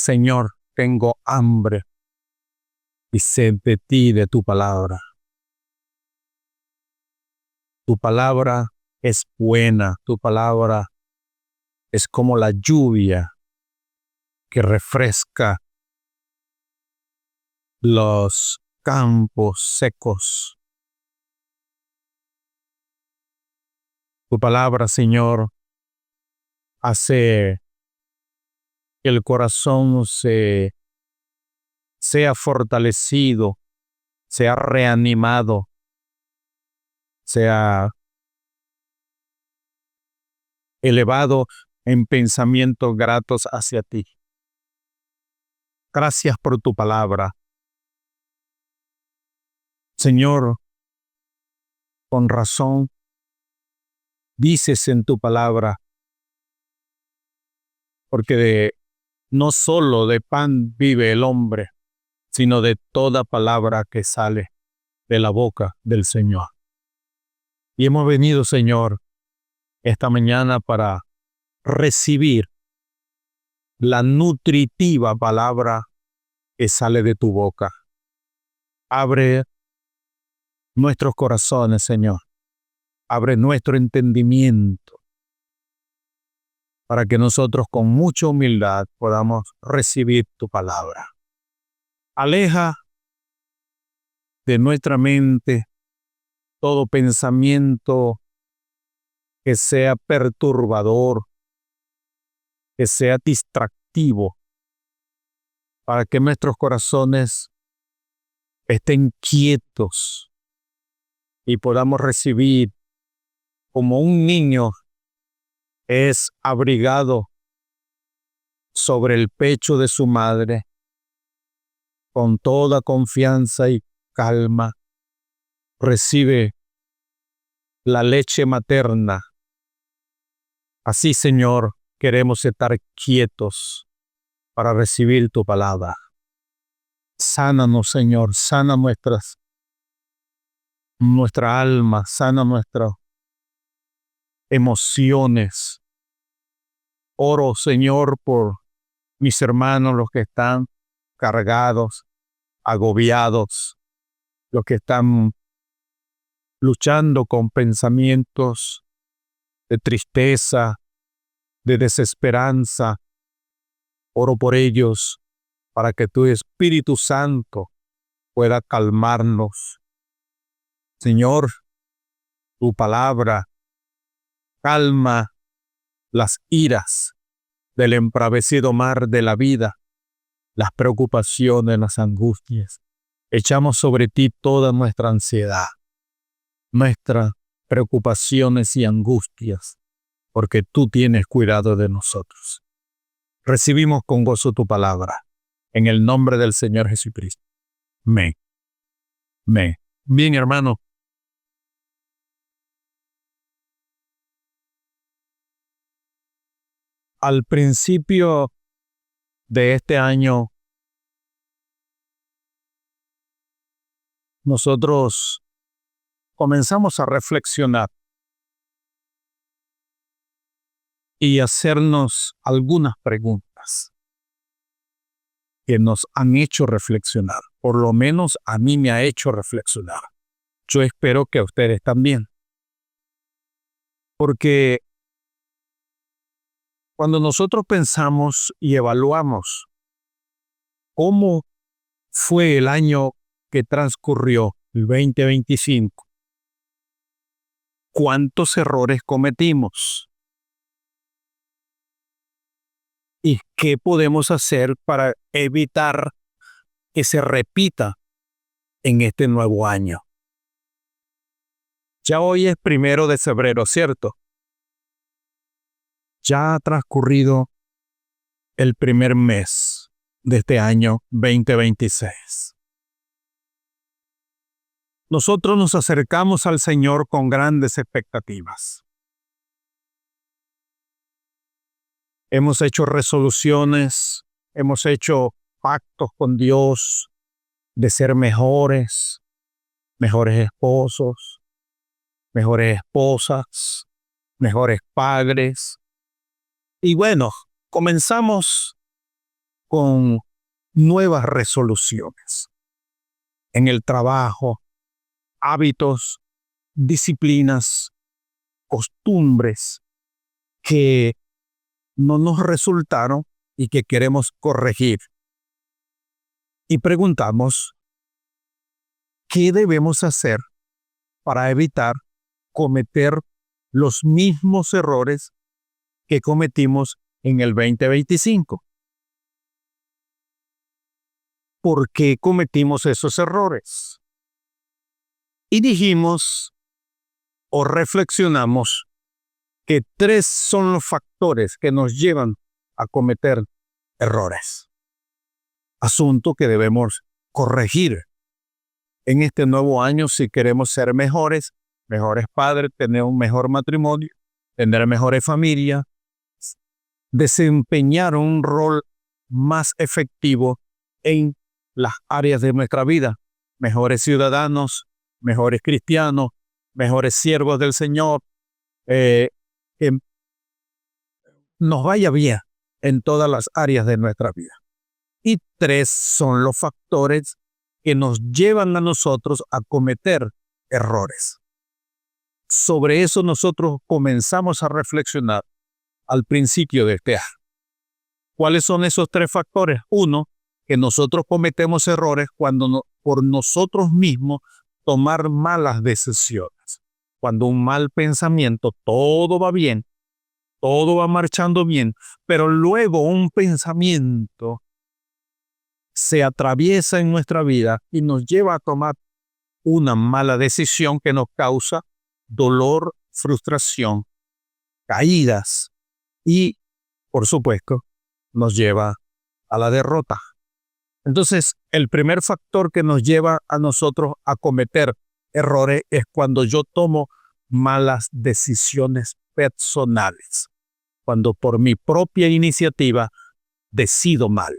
Señor, tengo hambre y sed de ti, de tu palabra. Tu palabra es buena, tu palabra es como la lluvia que refresca los campos secos. Tu palabra, Señor, hace que el corazón sea fortalecido, sea reanimado, sea elevado en pensamientos gratos hacia ti. Gracias por tu palabra. Señor, con razón dices en tu palabra, porque no solo de pan vive el hombre, sino de toda palabra que sale de la boca del Señor. Y hemos venido, Señor, esta mañana para recibir la nutritiva palabra que sale de tu boca. Abre nuestros corazones, Señor. Abre nuestro entendimiento para que nosotros con mucha humildad podamos recibir tu palabra. Aleja de nuestra mente todo pensamiento que sea perturbador, que sea distractivo, para que nuestros corazones estén quietos y podamos recibir como un niño es abrigado sobre el pecho de su madre, con toda confianza y calma, recibe la leche materna. Así, Señor, queremos estar quietos para recibir tu palabra. Sánanos, Señor, sana nuestra alma, sana nuestras emociones. Oro, Señor, por mis hermanos, los que están cargados, agobiados, los que están luchando con pensamientos de tristeza, de desesperanza. Oro por ellos para que tu Espíritu Santo pueda calmarnos. Señor, tu palabra calma las iras del embravecido mar de la vida, las preocupaciones, las angustias. Echamos sobre ti toda nuestra ansiedad, nuestras preocupaciones y angustias, porque tú tienes cuidado de nosotros. Recibimos con gozo tu palabra, en el nombre del Señor Jesucristo. Amén. Amén. Bien, hermano. Al principio de este año, nosotros comenzamos a reflexionar y hacernos algunas preguntas que nos han hecho reflexionar. Por lo menos a mí me ha hecho reflexionar. Yo espero que a ustedes también. Porque cuando nosotros pensamos y evaluamos cómo fue el año que transcurrió, el 2025, cuántos errores cometimos y qué podemos hacer para evitar que se repita en este nuevo año. Ya hoy es 1 de febrero, ¿cierto? Ya ha transcurrido el primer mes de este año 2026. Nosotros nos acercamos al Señor con grandes expectativas. hemos hecho resoluciones, hemos hecho pactos con Dios de ser mejores, mejores esposos, mejores esposas, mejores padres. Y bueno, comenzamos con nuevas resoluciones en el trabajo, hábitos, disciplinas, costumbres que no nos resultaron y que queremos corregir. Y preguntamos, ¿qué debemos hacer para evitar cometer los mismos errores que cometimos en el 2025? ¿Por qué cometimos esos errores? Y dijimos o reflexionamos que 3 son los factores que nos llevan a cometer errores. Asunto que debemos corregir en este nuevo año si queremos ser mejores padres, tener un mejor matrimonio, tener mejores familias, desempeñar un rol más efectivo en las áreas de nuestra vida, mejores ciudadanos, mejores cristianos, mejores siervos del Señor, que nos vaya bien en todas las áreas de nuestra vida. Y 3 son los factores que nos llevan a nosotros a cometer errores. Sobre eso nosotros comenzamos a reflexionar al principio de este año. ¿Cuáles son esos 3 factores? 1, que nosotros cometemos errores cuando por nosotros mismos tomar malas decisiones. Cuando un mal pensamiento, todo va bien, todo va marchando bien, pero luego un pensamiento se atraviesa en nuestra vida y nos lleva a tomar una mala decisión que nos causa dolor, frustración, caídas y, por supuesto, nos lleva a la derrota. Entonces, el primer factor que nos lleva a nosotros a cometer errores es cuando yo tomo malas decisiones personales, cuando por mi propia iniciativa decido mal.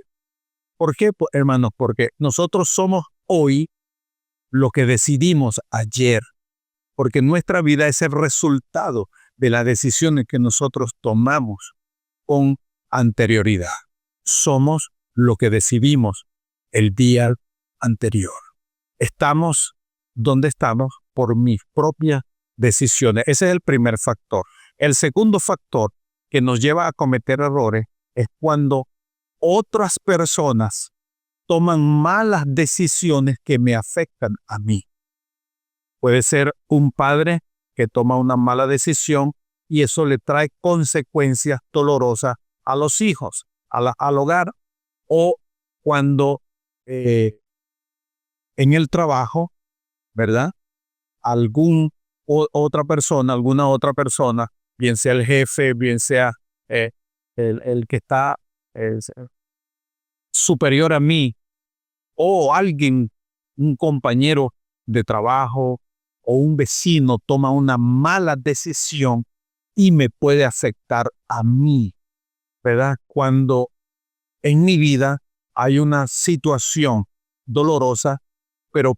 ¿Por qué, hermanos? Porque nosotros somos hoy lo que decidimos ayer, porque nuestra vida es el resultado de las decisiones que nosotros tomamos con anterioridad. Somos lo que decidimos el día anterior. Estamos donde estamos por mis propias decisiones. Ese es el primer factor. El segundo factor que nos lleva a cometer errores es cuando otras personas toman malas decisiones que me afectan a mí. Puede ser un padre que toma una mala decisión y eso le trae consecuencias dolorosas a los hijos, al hogar, o cuando en el trabajo, ¿verdad? Alguna otra persona, bien sea el jefe, bien sea el que está superior a mí, o alguien, un compañero de trabajo o un vecino toma una mala decisión y me puede afectar a mí, ¿verdad? Cuando en mi vida hay una situación dolorosa, pero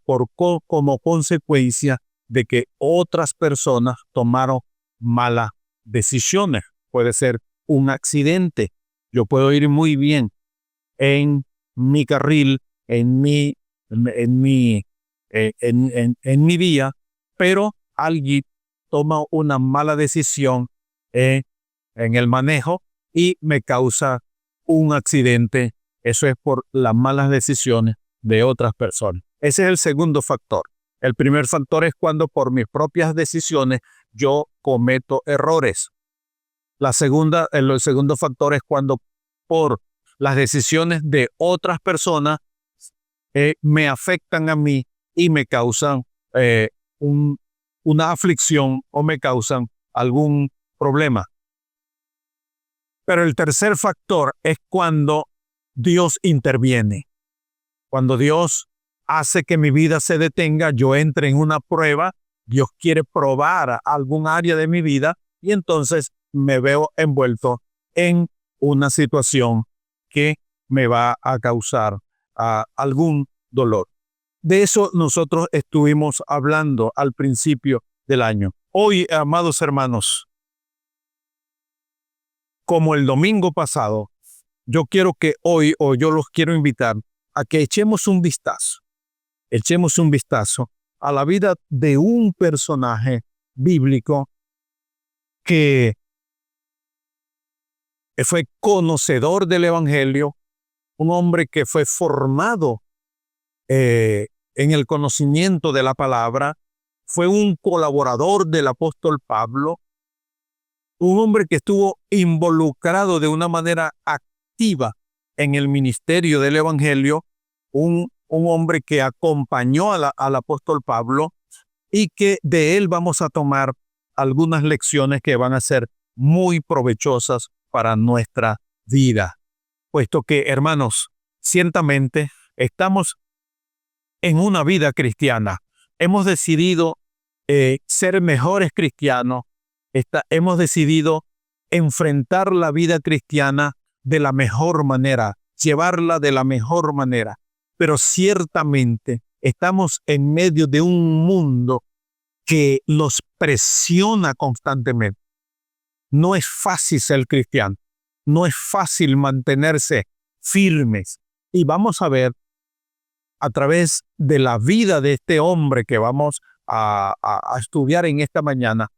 como consecuencia de que otras personas tomaron malas decisiones. Puede ser un accidente. Yo puedo ir muy bien en mi carril, en mi vía, pero alguien toma una mala decisión en el manejo y me causa un accidente. Eso es por las malas decisiones de otras personas. Ese es el segundo factor. El primer factor es cuando por mis propias decisiones yo cometo errores. El segundo factor es cuando por las decisiones de otras personas me afectan a mí y me causan una aflicción o me causan algún problema. Pero el tercer factor es cuando Dios interviene. Cuando Dios hace que mi vida se detenga, yo entre en una prueba, Dios quiere probar algún área de mi vida y entonces me veo envuelto en una situación que me va a causar algún dolor. De eso nosotros estuvimos hablando al principio del año. Hoy, amados hermanos, como el domingo pasado, yo quiero que hoy, o yo los quiero invitar a que echemos un vistazo a la vida de un personaje bíblico que fue conocedor del Evangelio, un hombre que fue formado en el conocimiento de la palabra, fue un colaborador del apóstol Pablo, un hombre que estuvo involucrado de una manera activa en el ministerio del Evangelio, un hombre que acompañó al apóstol Pablo y que de él vamos a tomar algunas lecciones que van a ser muy provechosas para nuestra vida. Puesto que, hermanos, ciertamente estamos en una vida cristiana. Hemos decidido ser mejores cristianos. Hemos decidido enfrentar la vida cristiana de la mejor manera, llevarla de la mejor manera. Pero ciertamente estamos en medio de un mundo que los presiona constantemente. No es fácil ser cristiano, no es fácil mantenerse firmes. Y vamos a ver a través de la vida de este hombre que vamos a estudiar en esta mañana,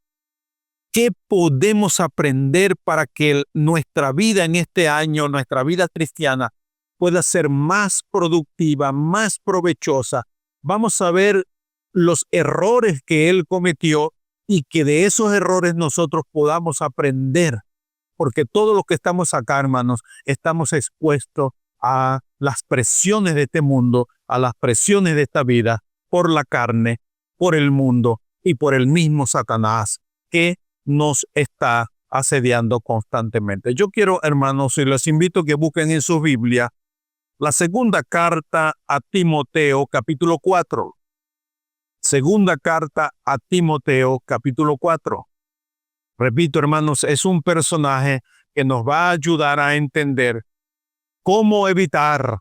¿qué podemos aprender para que nuestra vida en este año, nuestra vida cristiana, pueda ser más productiva, más provechosa? Vamos a ver los errores que él cometió y que de esos errores nosotros podamos aprender. Porque todos los que estamos acá, hermanos, estamos expuestos a las presiones de este mundo, a las presiones de esta vida, por la carne, por el mundo y por el mismo Satanás que nos está asediando constantemente. Yo quiero, hermanos, y les invito a que busquen en su Biblia la segunda carta a Timoteo, capítulo 4. Segunda carta a Timoteo, capítulo 4. Repito, hermanos, es un personaje que nos va a ayudar a entender cómo evitar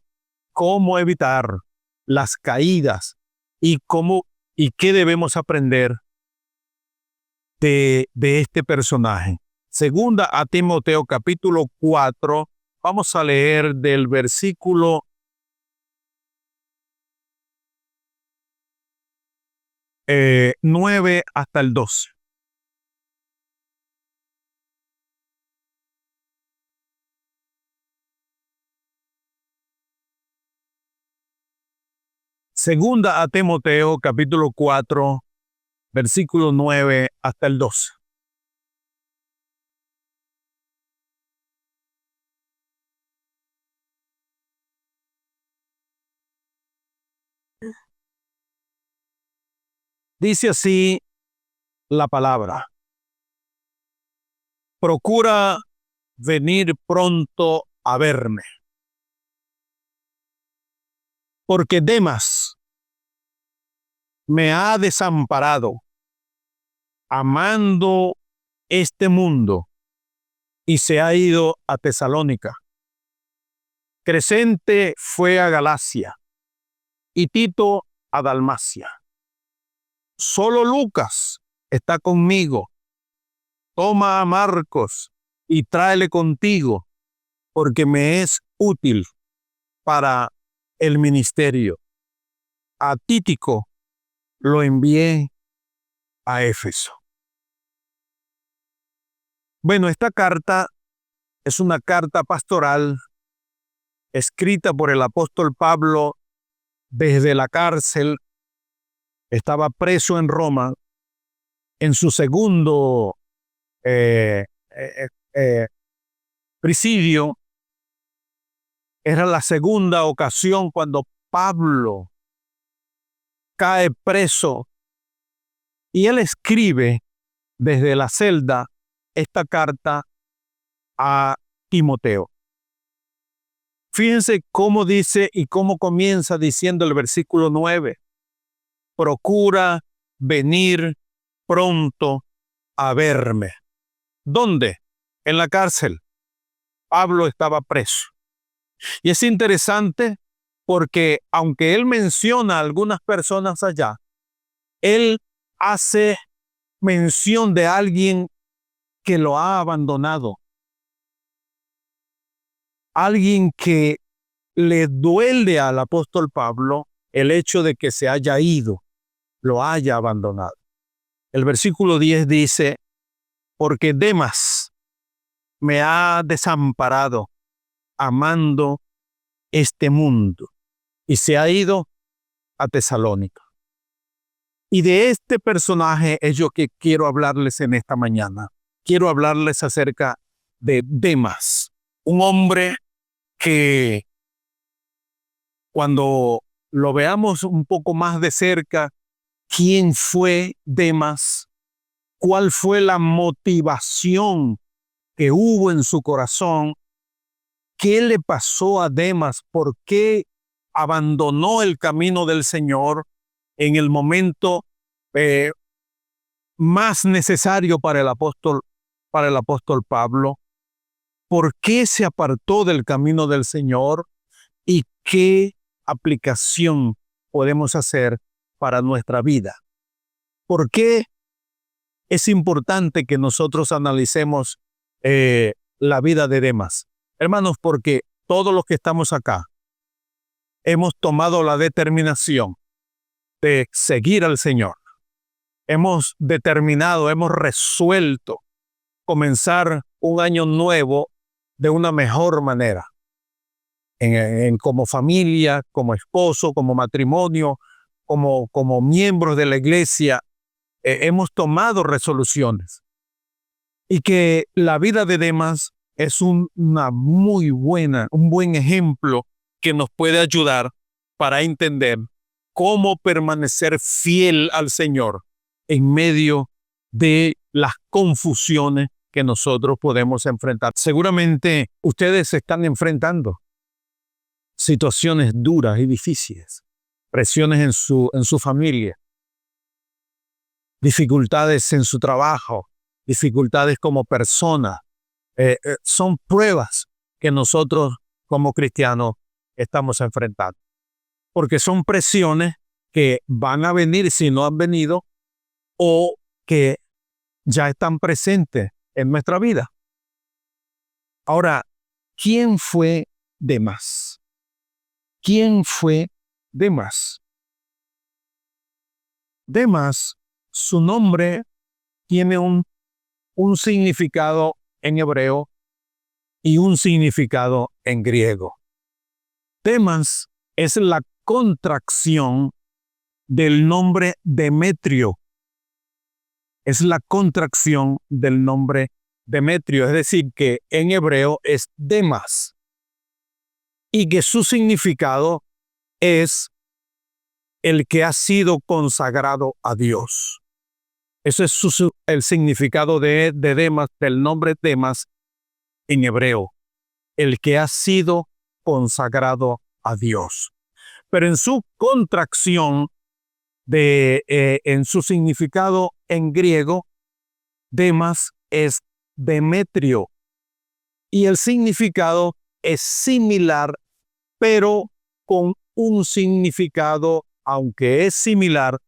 las caídas y qué debemos aprender de este personaje. Segunda a Timoteo, capítulo 4, vamos a leer del versículo 9 hasta el 12. Segunda a Timoteo, capítulo 4, versículo 9 hasta el 12. Dice así la palabra: procura venir pronto a verme, porque Demas me ha desamparado, amando este mundo, y se ha ido a Tesalónica. Crescente fue a Galacia y Tito a Dalmacia. Solo Lucas está conmigo. Toma a Marcos y tráele contigo, porque me es útil para el ministerio. A Tíquico lo envié a Éfeso. Bueno, esta carta es una carta pastoral escrita por el apóstol Pablo desde la cárcel. Estaba preso en Roma en su segundo presidio. Era la segunda ocasión cuando Pablo cae preso y él escribe desde la celda esta carta a Timoteo. Fíjense cómo dice y cómo comienza diciendo el versículo 9. Procura venir pronto a verme. ¿Dónde? En la cárcel. Pablo estaba preso. Y es interesante porque aunque él menciona a algunas personas allá, él hace mención de alguien que lo ha abandonado, alguien que le duele al apóstol Pablo el hecho de que se haya ido, lo haya abandonado. El versículo 10 dice, porque Demas me ha desamparado amando este mundo y se ha ido a Tesalónica. Y de este personaje es yo que quiero hablarles en esta mañana. Quiero hablarles acerca de Demas, un hombre que cuando lo veamos un poco más de cerca, ¿quién fue Demas? ¿Cuál fue la motivación que hubo en su corazón? ¿Qué le pasó a Demas? ¿Por qué abandonó el camino del Señor en el momento más necesario para el apóstol Pablo? ¿Por qué se apartó del camino del Señor? ¿Y qué aplicación podemos hacer para nuestra vida? ¿Por qué es importante que nosotros analicemos la vida de Demas? Hermanos, porque todos los que estamos acá hemos tomado la determinación de seguir al Señor. Hemos determinado, hemos resuelto comenzar un año nuevo de una mejor manera. Como familia, como esposo, como matrimonio, como miembros de la iglesia, hemos tomado resoluciones. Y que la vida de Demas es un buen ejemplo que nos puede ayudar para entender cómo permanecer fiel al Señor en medio de las confusiones que nosotros podemos enfrentar. Seguramente ustedes se están enfrentando situaciones duras y difíciles, presiones en su familia, dificultades en su trabajo, dificultades como persona. Son pruebas que nosotros como cristianos estamos enfrentando, porque son presiones que van a venir si no han venido o que ya están presentes en nuestra vida. Ahora, ¿quién fue Demas? ¿Quién fue Demas? Demas, su nombre tiene un significado en hebreo y un significado en griego. Demas es la contracción del nombre Demetrio. Es la contracción del nombre Demetrio, es decir, que en hebreo es Demas y que su significado es el que ha sido consagrado a Dios. Ese es el significado de Demas, del nombre Demas en hebreo, el que ha sido consagrado a Dios. Pero en su contracción, en su significado en griego, Demas es Demetrio. Y el significado es similar, pero con un significado, aunque es similar,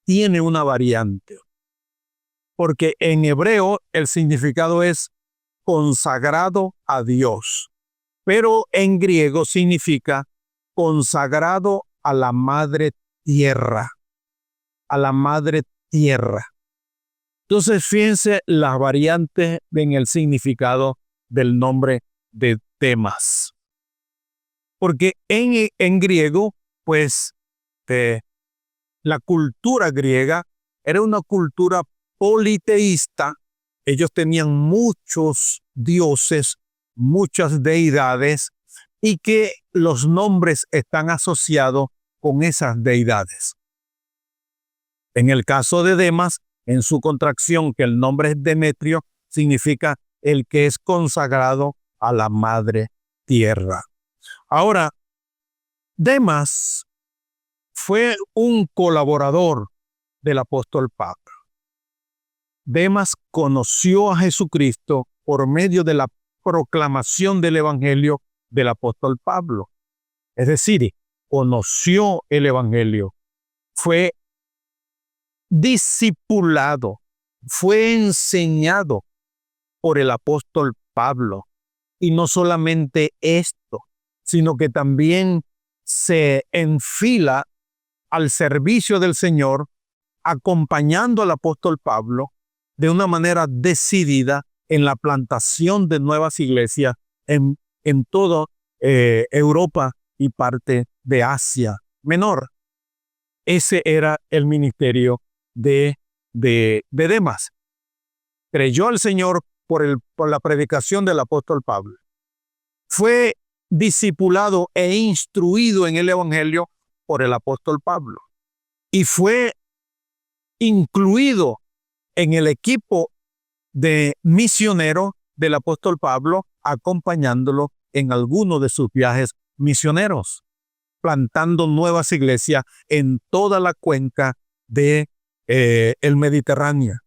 tiene una variante. Porque en hebreo el significado es consagrado a Dios, pero en griego significa consagrado a la madre tierra, a la madre tierra. Entonces, fíjense las variantes en el significado del nombre de Demas. Porque en griego, pues, la cultura griega era una cultura politeísta. Ellos tenían muchos dioses, muchas deidades, y que los nombres están asociados con esas deidades. En el caso de Demas, en su contracción, que el nombre es Demetrio, significa el que es consagrado a la madre tierra. Ahora, Demas fue un colaborador del apóstol Pablo. Demas conoció a Jesucristo por medio de la proclamación del evangelio del apóstol Pablo. Es decir, conoció el evangelio, fue discipulado, fue enseñado por el apóstol Pablo. Y no solamente esto, sino que también se enfila al servicio del Señor, acompañando al apóstol Pablo de una manera decidida en la plantación de nuevas iglesias en toda Europa y parte de Asia Menor. Ese era el ministerio de Demas. Creyó al Señor por la predicación del apóstol Pablo. Fue discipulado e instruido en el evangelio por el apóstol Pablo. Y fue incluido en el equipo de misioneros del apóstol Pablo, acompañándolo en algunos de sus viajes misioneros, plantando nuevas iglesias en toda la cuenca de el Mediterráneo.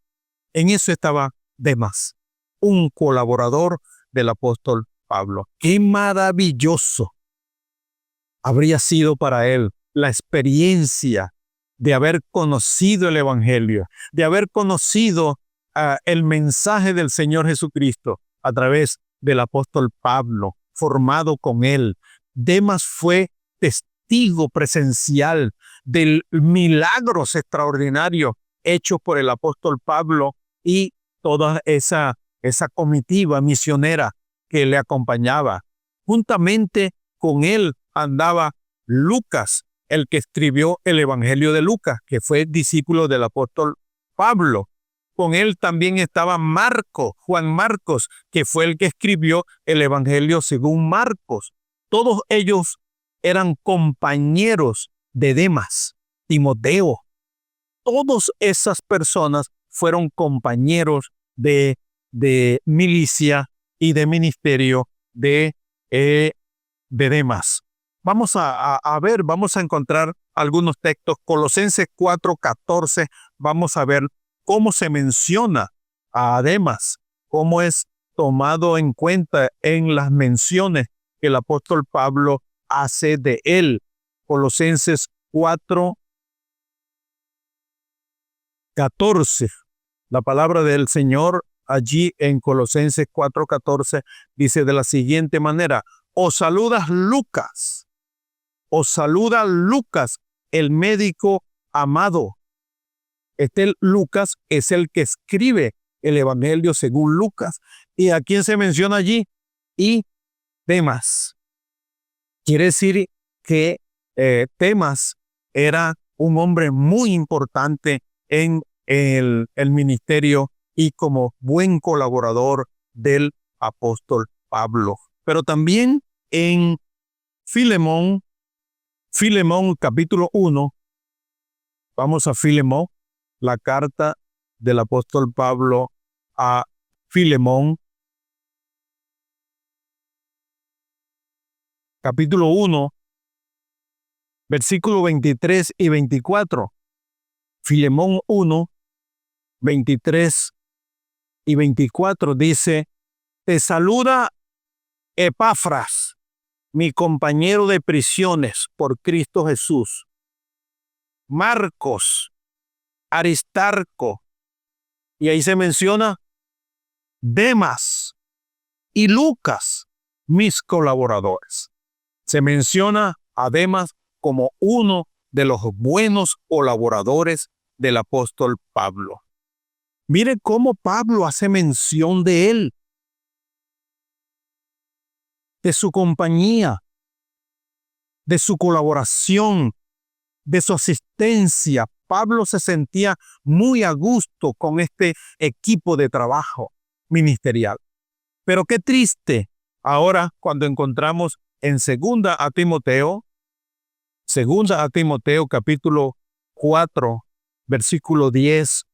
En eso estaba Demas, un colaborador del apóstol Pablo. ¡Qué maravilloso habría sido para él la experiencia de haber conocido el evangelio, de haber conocido el mensaje del Señor Jesucristo a través del apóstol Pablo, formado con él? Demas fue testigo presencial de milagros extraordinarios hechos por el apóstol Pablo y toda esa comitiva misionera que le acompañaba. Juntamente con él andaba Lucas, el que escribió el Evangelio de Lucas, que fue discípulo del apóstol Pablo. Con él también estaba Juan Marcos, que fue el que escribió el Evangelio según Marcos. Todos ellos eran compañeros de Demas, Timoteo. Todas esas personas fueron compañeros de milicia y de ministerio de Demas. Vamos a ver, vamos a encontrar algunos textos. Colosenses 4:14, vamos a ver cómo se menciona a Demas, cómo es tomado en cuenta en las menciones que el apóstol Pablo hace de él. Colosenses 4:14. La palabra del Señor allí en Colosenses 4:14 dice de la siguiente manera: os saluda Lucas, el médico amado. Este Lucas es el que escribe el Evangelio según Lucas. ¿Y a quién se menciona allí? Y Demas. Quiere decir que Demas era un hombre muy importante en el ministerio y como buen colaborador del apóstol Pablo. Pero también en Filemón capítulo 1, vamos a Filemón, la carta del apóstol Pablo a Filemón, capítulo 1, versículos 23 y 24. Filemón 1, 23 y 24 dice: te saluda Epafras, mi compañero de prisiones por Cristo Jesús, Marcos, Aristarco, y ahí se menciona Demas y Lucas, mis colaboradores. Se menciona a Demas como uno de los buenos colaboradores del apóstol Pablo. Mire cómo Pablo hace mención de él, de su compañía, de su colaboración, de su asistencia. Pablo se sentía muy a gusto con este equipo de trabajo ministerial. Pero qué triste ahora cuando encontramos en segunda a Timoteo capítulo 4, versículo 10,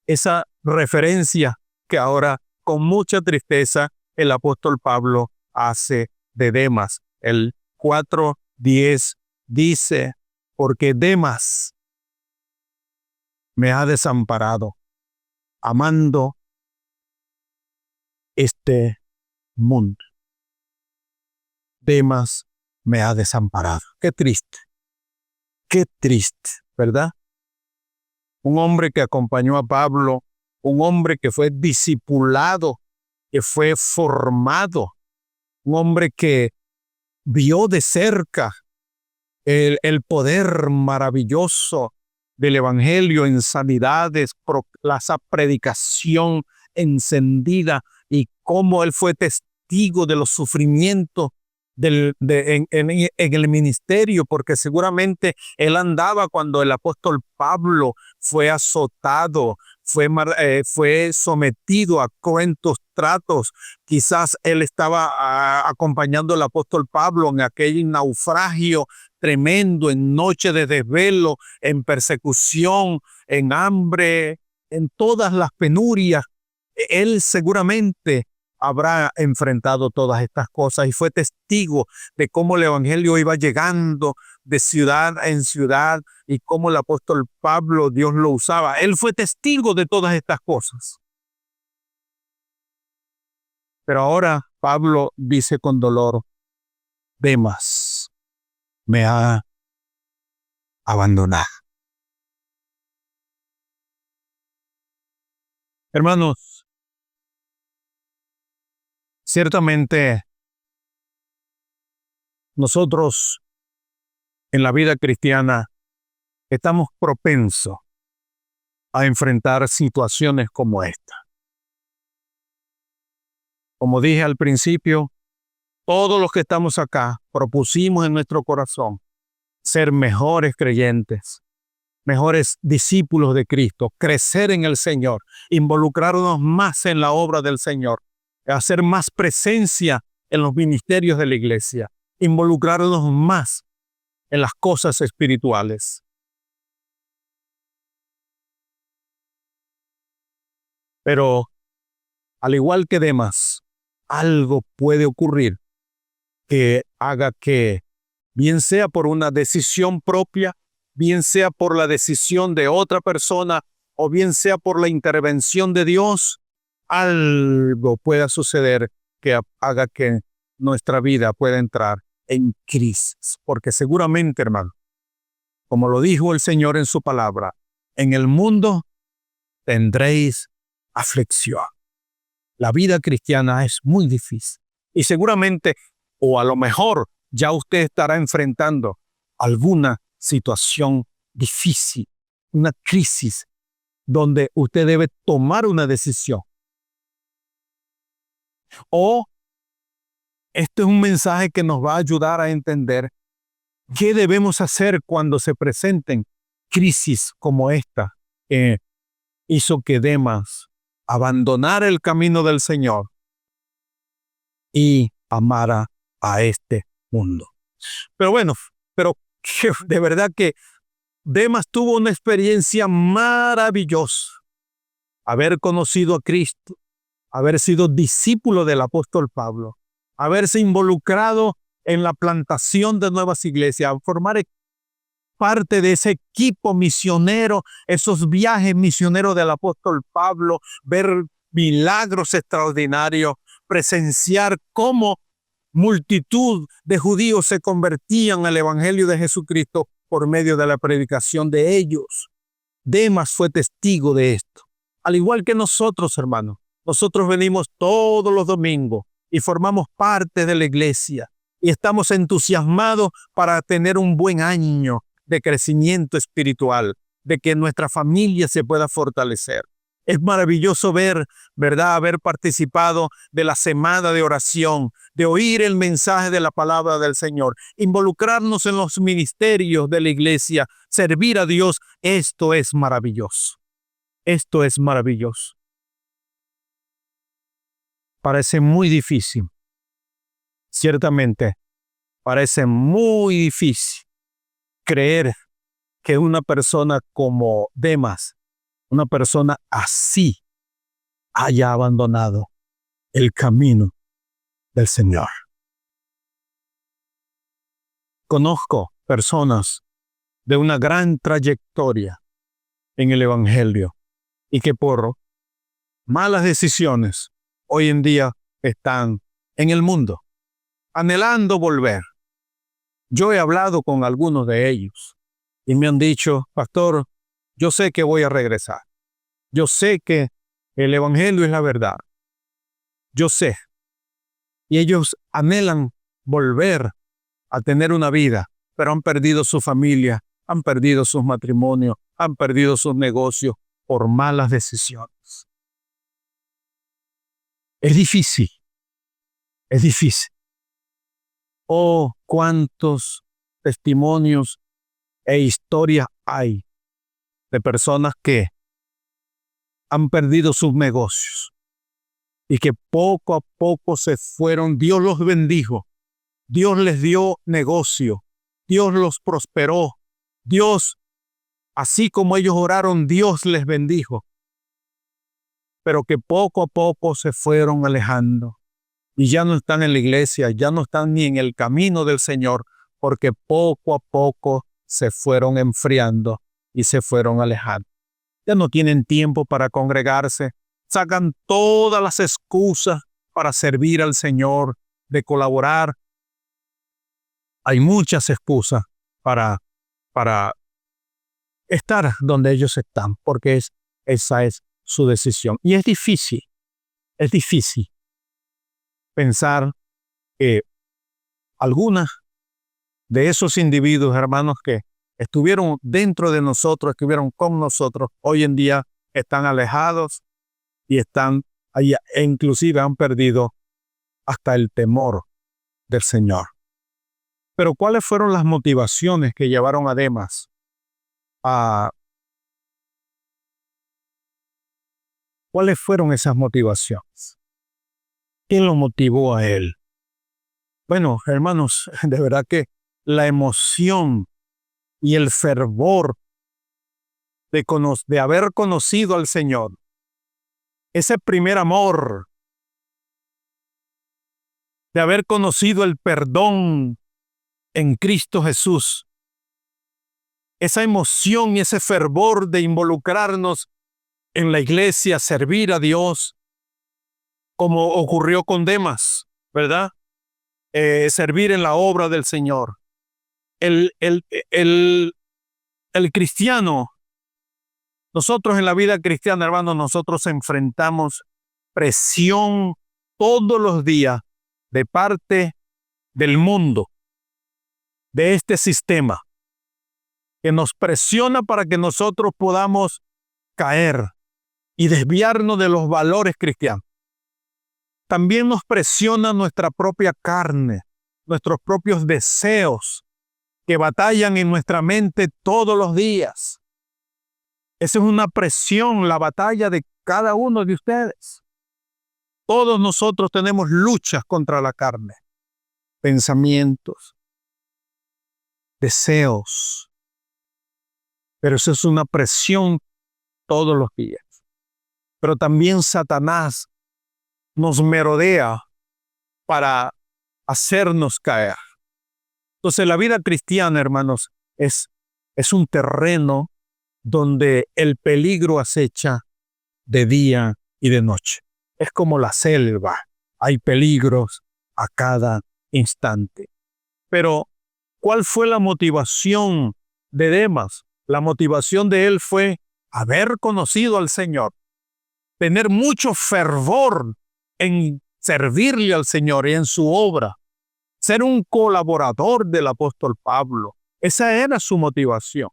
esa referencia que ahora con mucha tristeza el apóstol Pablo hace de Demas. El 4:10 dice: porque Demas me ha desamparado, amando mundo. Demas me ha desamparado. Qué triste, ¿verdad? Un hombre que acompañó a Pablo, un hombre que fue discipulado, que fue formado, un hombre que vio de cerca el poder maravilloso del evangelio en sanidades, esa predicación encendida y cómo él fue testigo de los sufrimientos en el ministerio, porque seguramente él andaba cuando el apóstol Pablo fue azotado, fue sometido a cruentos tratos. Quizás él estaba acompañando al apóstol Pablo en aquel naufragio tremendo, en noche de desvelo, en persecución, en hambre, en todas las penurias. Él seguramente habrá enfrentado todas estas cosas y fue testigo de cómo el evangelio iba llegando de ciudad en ciudad y cómo el apóstol Pablo, Dios lo usaba. Él fue testigo de todas estas cosas. Pero ahora Pablo dice con dolor, Demas me ha abandonado. Hermanos, ciertamente nosotros en la vida cristiana estamos propensos a enfrentar situaciones como esta. Como dije al principio, todos los que estamos acá propusimos en nuestro corazón ser mejores creyentes, mejores discípulos de Cristo, crecer en el Señor, involucrarnos más en la obra del Señor, hacer más presencia en los ministerios de la iglesia, involucrarnos más en las cosas espirituales. Pero, al igual que Demas, algo puede ocurrir que haga que, bien sea por una decisión propia, bien sea por la decisión de otra persona, o bien sea por la intervención de Dios, algo pueda suceder que haga que nuestra vida pueda entrar en crisis. Porque seguramente, hermano, como lo dijo el Señor en su palabra, en el mundo tendréis aflicción. La vida cristiana es muy difícil. Y seguramente, o a lo mejor, ya usted estará enfrentando alguna situación difícil, una crisis, donde usted debe tomar una decisión. O este es un mensaje que nos va a ayudar a entender qué debemos hacer cuando se presenten crisis como esta que hizo que Demas abandonara el camino del Señor y amara a este mundo. Pero bueno, de verdad que Demas tuvo una experiencia maravillosa. Haber conocido a Cristo, haber sido discípulo del apóstol Pablo, haberse involucrado en la plantación de nuevas iglesias, formar parte de ese equipo misionero, esos viajes misioneros del apóstol Pablo, ver milagros extraordinarios, presenciar cómo multitud de judíos se convertían al evangelio de Jesucristo por medio de la predicación de ellos. Demas fue testigo de esto. Al igual que nosotros, hermanos, nosotros venimos todos los domingos y formamos parte de la iglesia y estamos entusiasmados para tener un buen año de crecimiento espiritual, de que nuestra familia se pueda fortalecer. Es maravilloso ver, ¿verdad?, haber participado de la semana de oración, de oír el mensaje de la palabra del Señor, involucrarnos en los ministerios de la iglesia, servir a Dios. Esto es maravilloso. Esto es maravilloso. Parece muy difícil. Ciertamente, parece muy difícil creer que una persona como Demas, una persona así, haya abandonado el camino del Señor. Conozco personas de una gran trayectoria en el evangelio y que por malas decisiones hoy en día están en el mundo, anhelando volver. Yo he hablado con algunos de ellos y me han dicho, pastor, yo sé que voy a regresar. Yo sé que el evangelio es la verdad. Yo sé. Y ellos anhelan volver a tener una vida, pero han perdido su familia, han perdido sus matrimonios, han perdido sus negocios por malas decisiones. Es difícil, es difícil. Oh, cuántos testimonios e historias hay de personas que han perdido sus negocios y que poco a poco se fueron. Dios los bendijo, Dios les dio negocio, Dios los prosperó, Dios, así como ellos oraron, Dios les bendijo, pero que poco a poco se fueron alejando y ya no están en la iglesia, ya no están ni en el camino del Señor, porque poco a poco se fueron enfriando y se fueron alejando. Ya no tienen tiempo para congregarse, sacan todas las excusas para servir al Señor, de colaborar. Hay muchas excusas para estar donde ellos están, porque esa es su decisión. Y es difícil pensar que algunas de esos individuos, hermanos, que estuvieron dentro de nosotros, estuvieron con nosotros, hoy en día están alejados y están ahí, e inclusive han perdido hasta el temor del Señor. Pero ¿cuáles fueron las motivaciones que llevaron a Demas ¿Cuáles fueron esas motivaciones? ¿Quién lo motivó a él? Bueno, hermanos, de verdad que la emoción y el fervor de haber conocido al Señor, ese primer amor, de haber conocido el perdón en Cristo Jesús, esa emoción y ese fervor de involucrarnos en la iglesia, servir a Dios, como ocurrió con Demas, ¿verdad? Servir en la obra del Señor. El cristiano, nosotros en la vida cristiana, hermanos, nosotros enfrentamos presión todos los días de parte del mundo, de este sistema, que nos presiona para que nosotros podamos caer y desviarnos de los valores cristianos. También nos presiona nuestra propia carne, nuestros propios deseos que batallan en nuestra mente todos los días. Esa es una presión, la batalla de cada uno de ustedes. Todos nosotros tenemos luchas contra la carne, pensamientos, deseos. Pero eso es una presión todos los días. Pero también Satanás nos merodea para hacernos caer. Entonces la vida cristiana, hermanos, es un terreno donde el peligro acecha de día y de noche. Es como la selva, hay peligros a cada instante. Pero, ¿cuál fue la motivación de Demas? La motivación de él fue haber conocido al Señor, tener mucho fervor en servirle al Señor y en su obra, ser un colaborador del apóstol Pablo. Esa era su motivación.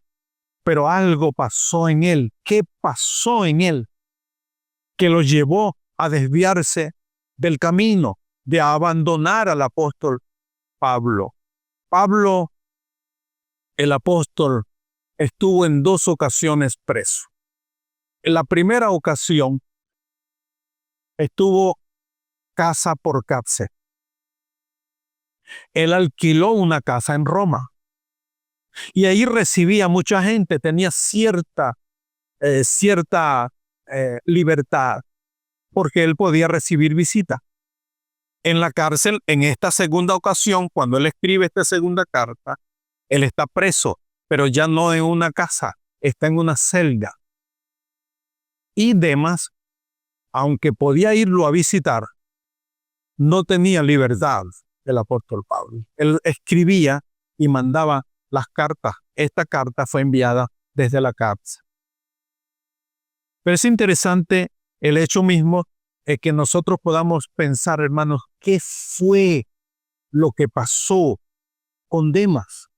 Pero algo pasó en él. ¿Qué pasó en él? Que lo llevó a desviarse del camino, de abandonar al apóstol Pablo. Pablo, el apóstol, estuvo en 2 ocasiones preso. En la primera ocasión, estuvo casa por cárcel. Él alquiló una casa en Roma y ahí recibía mucha gente, tenía cierta libertad porque él podía recibir visita. En la cárcel, en esta segunda ocasión, cuando él escribe esta segunda carta, él está preso, pero ya no en una casa, está en una celda. Y Demas, aunque podía irlo a visitar, no tenía libertad el apóstol Pablo. Él escribía y mandaba las cartas. Esta carta fue enviada desde la cárcel. Pero es interesante el hecho mismo es que nosotros podamos pensar, hermanos, ¿qué fue lo que pasó con Demas?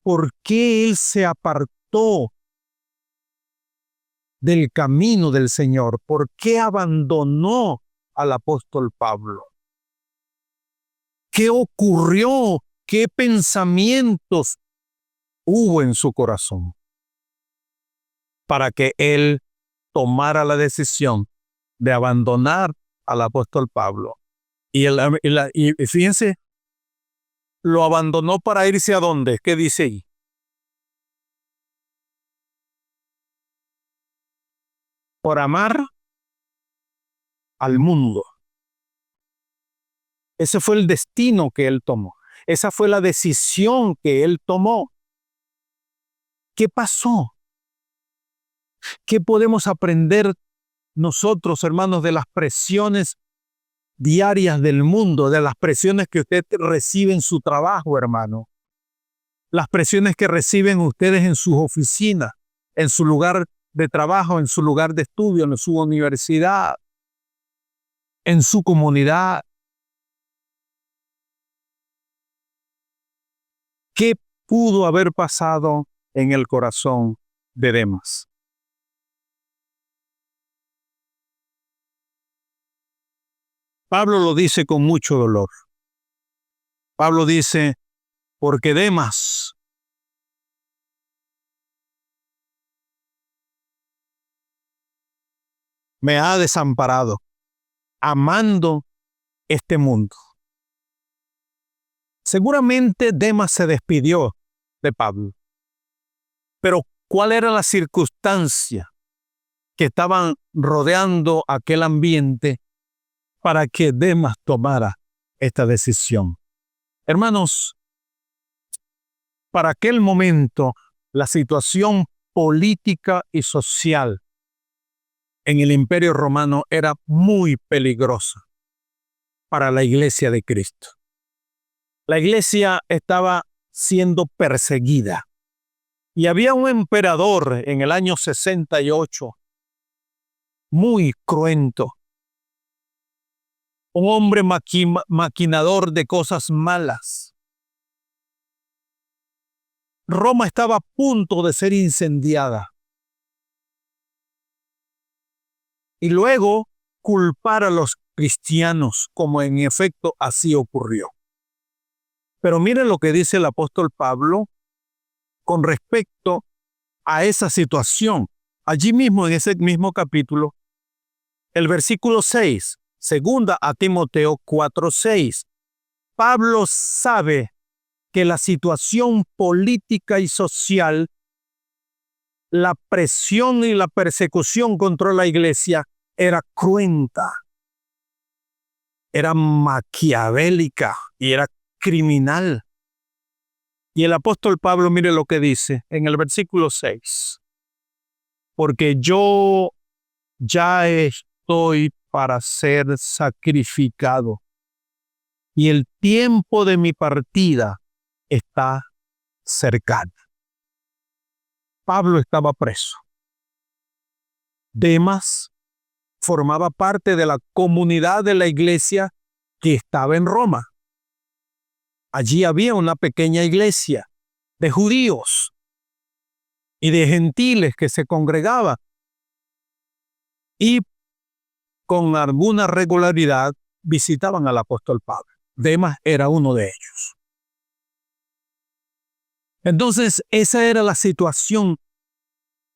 ¿Por qué él se apartó del camino del Señor? ¿Por qué abandonó al apóstol Pablo? ¿Qué ocurrió? ¿Qué pensamientos hubo en su corazón para que él tomara la decisión de abandonar al apóstol Pablo? Y fíjense, lo abandonó para irse ¿a dónde? ¿Qué dice ahí? Por amar al mundo. Ese fue el destino que él tomó. Esa fue la decisión que él tomó. ¿Qué pasó? ¿Qué podemos aprender nosotros, hermanos, de las presiones diarias del mundo, de las presiones que usted recibe en su trabajo, hermano? Las presiones que reciben ustedes en sus oficinas, en su lugar de trabajo, en su lugar de estudio, en su universidad, en su comunidad. ¿Qué pudo haber pasado en el corazón de Demas? Pablo lo dice con mucho dolor. Pablo dice, porque Demas me ha desamparado, amando este mundo. Seguramente Demas se despidió de Pablo. Pero ¿cuál era la circunstancia que estaban rodeando aquel ambiente para que Demas tomara esta decisión? Hermanos, para aquel momento la situación política y social en el Imperio Romano era muy peligrosa para la Iglesia de Cristo. La Iglesia estaba siendo perseguida y había un emperador en el año 68 muy cruento, un hombre maquinador de cosas malas. Roma estaba a punto de ser incendiada. Y luego culpar a los cristianos, como en efecto así ocurrió. Pero miren lo que dice el apóstol Pablo con respecto a esa situación. Allí mismo, en ese mismo capítulo, el versículo 6, segunda a Timoteo 4:6. Pablo sabe que la situación política y social, la presión y la persecución contra la iglesia era cruenta, era maquiavélica y era criminal. Y el apóstol Pablo, mire lo que dice en el versículo 6. Porque yo ya estoy para ser sacrificado y el tiempo de mi partida está cercano. Pablo estaba preso. Demas formaba parte de la comunidad de la iglesia que estaba en Roma. Allí había una pequeña iglesia de judíos y de gentiles que se congregaban y con alguna regularidad visitaban al apóstol Pablo. Demas era uno de ellos. Entonces, esa era la situación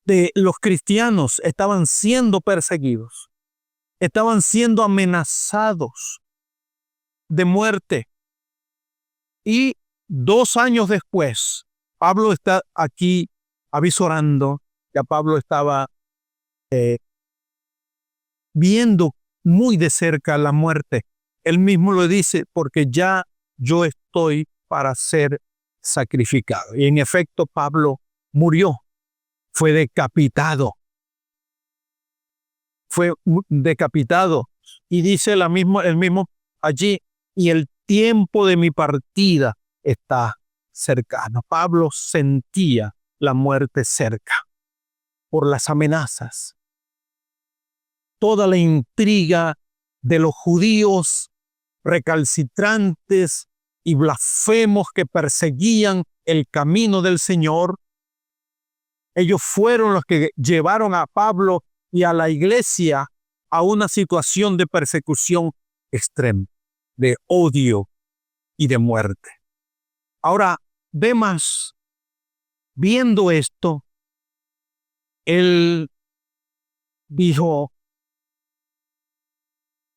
de los cristianos. Estaban siendo perseguidos, estaban siendo amenazados de muerte. Y 2 años después, Pablo está aquí avisorando, ya Pablo estaba viendo muy de cerca la muerte. Él mismo lo dice, porque ya yo estoy para ser sacrificado. Y en efecto, Pablo murió, fue decapitado. fue decapitado. Y dice el mismo allí, y el tiempo de mi partida está cercano. Pablo sentía la muerte cerca por las amenazas. Toda la intriga de los judíos recalcitrantes y blasfemos que perseguían el camino del Señor. Ellos fueron los que llevaron a Pablo y a la iglesia a una situación de persecución extrema, de odio y de muerte. Ahora, Demas, viendo esto, él dijo: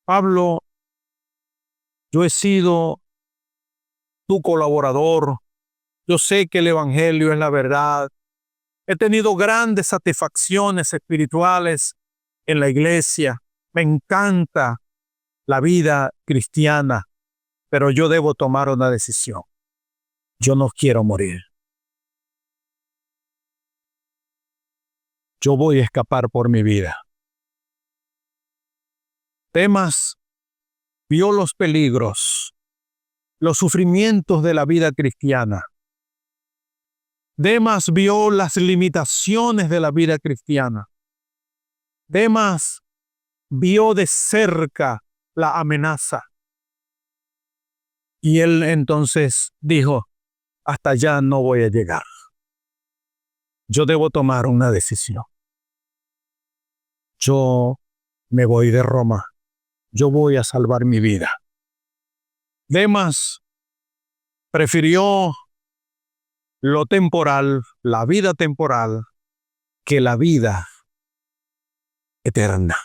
Pablo, yo he sido tu colaborador, yo sé que el evangelio es la verdad, he tenido grandes satisfacciones espirituales en la iglesia, me encanta la vida cristiana, pero yo debo tomar una decisión. Yo no quiero morir. Yo voy a escapar por mi vida. Demas vio los peligros, los sufrimientos de la vida cristiana. Demas vio las limitaciones de la vida cristiana. Demas vio de cerca la amenaza. Y él entonces dijo: hasta allá no voy a llegar. Yo debo tomar una decisión. Yo me voy de Roma. Yo voy a salvar mi vida. Demas prefirió lo temporal, la vida temporal, que la vida eterna.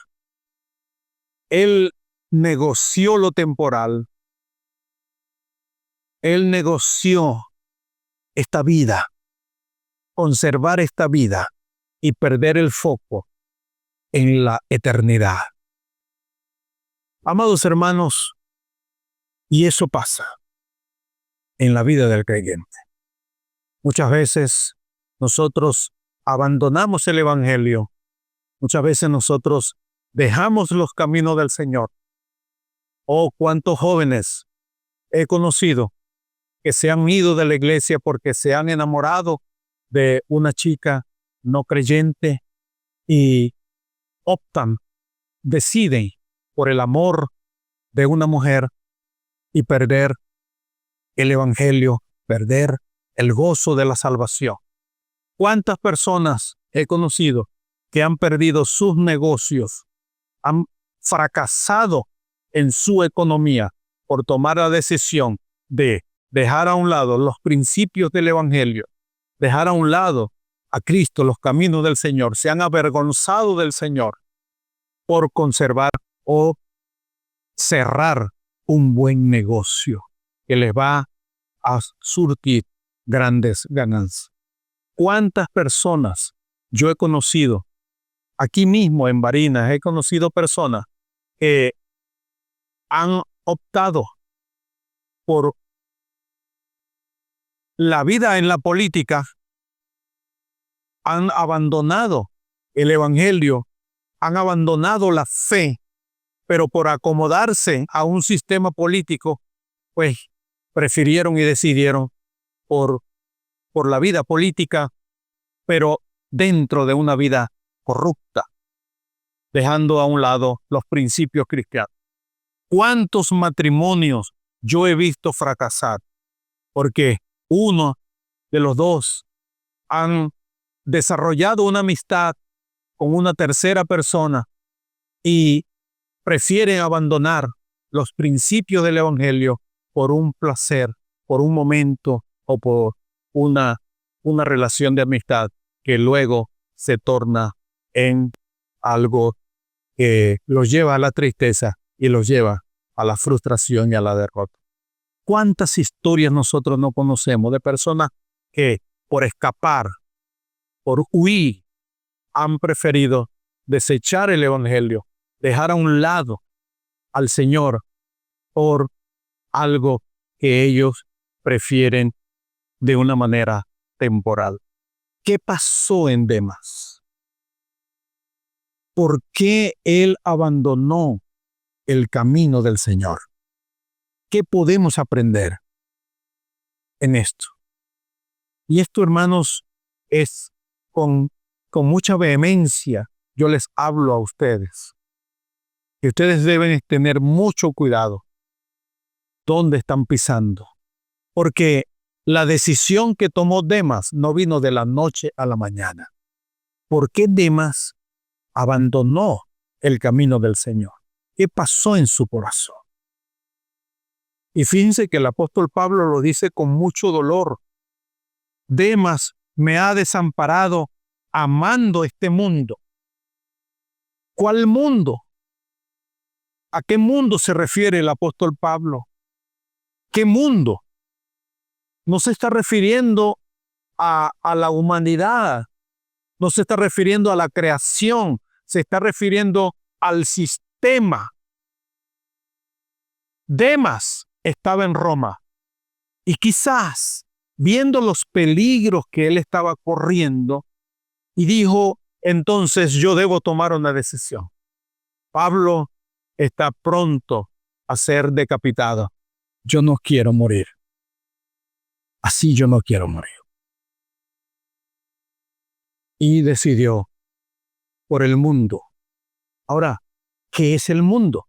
Él negoció lo temporal. Él negoció esta vida, conservar esta vida y perder el foco en la eternidad. Amados hermanos, y eso pasa en la vida del creyente. Muchas veces nosotros abandonamos el evangelio. Muchas veces nosotros dejamos los caminos del Señor. Oh, cuántos jóvenes he conocido que se han ido de la iglesia porque se han enamorado de una chica no creyente y deciden por el amor de una mujer y perder el evangelio, perder el gozo de la salvación. ¿Cuántas personas he conocido que han perdido sus negocios, han fracasado en su economía por tomar la decisión de dejar a un lado los principios del evangelio, dejar a un lado a Cristo, los caminos del Señor, se han avergonzado del Señor por conservar o cerrar un buen negocio que les va a surtir grandes ganancias? ¿Cuántas personas yo he conocido aquí mismo en Barinas? He conocido personas que han optado por la vida en la política, han abandonado el evangelio, han abandonado la fe, pero por acomodarse a un sistema político, pues prefirieron y decidieron por la vida política, pero dentro de una vida corrupta, dejando a un lado los principios cristianos. ¿Cuántos matrimonios yo he visto fracasar? Porque uno de los dos han desarrollado una amistad con una tercera persona y prefieren abandonar los principios del evangelio por un placer, por un momento o por una relación de amistad que luego se torna en algo que los lleva a la tristeza y los lleva a la frustración y a la derrota. ¿Cuántas historias nosotros no conocemos de personas que por escapar, por huir, han preferido desechar el evangelio, dejar a un lado al Señor por algo que ellos prefieren de una manera temporal? ¿Qué pasó en Demas? ¿Por qué él abandonó el camino del Señor? ¿Qué podemos aprender en esto? Y esto, hermanos, es con mucha vehemencia. Yo les hablo a ustedes. Que ustedes deben tener mucho cuidado dónde están pisando. Porque la decisión que tomó Demas no vino de la noche a la mañana. ¿Por qué Demas abandonó el camino del Señor? ¿Qué pasó en su corazón? Y fíjense que el apóstol Pablo lo dice con mucho dolor. Demas me ha desamparado amando este mundo. ¿Cuál mundo? ¿A qué mundo se refiere el apóstol Pablo? ¿Qué mundo? No se está refiriendo a la humanidad, no se está refiriendo a la creación, se está refiriendo al sistema. Demas estaba en Roma y quizás viendo los peligros que él estaba corriendo y dijo, entonces yo debo tomar una decisión. Pablo está pronto a ser decapitado. Yo no quiero morir. Así yo no quiero morir. Y decidió por el mundo. Ahora, ¿qué es el mundo?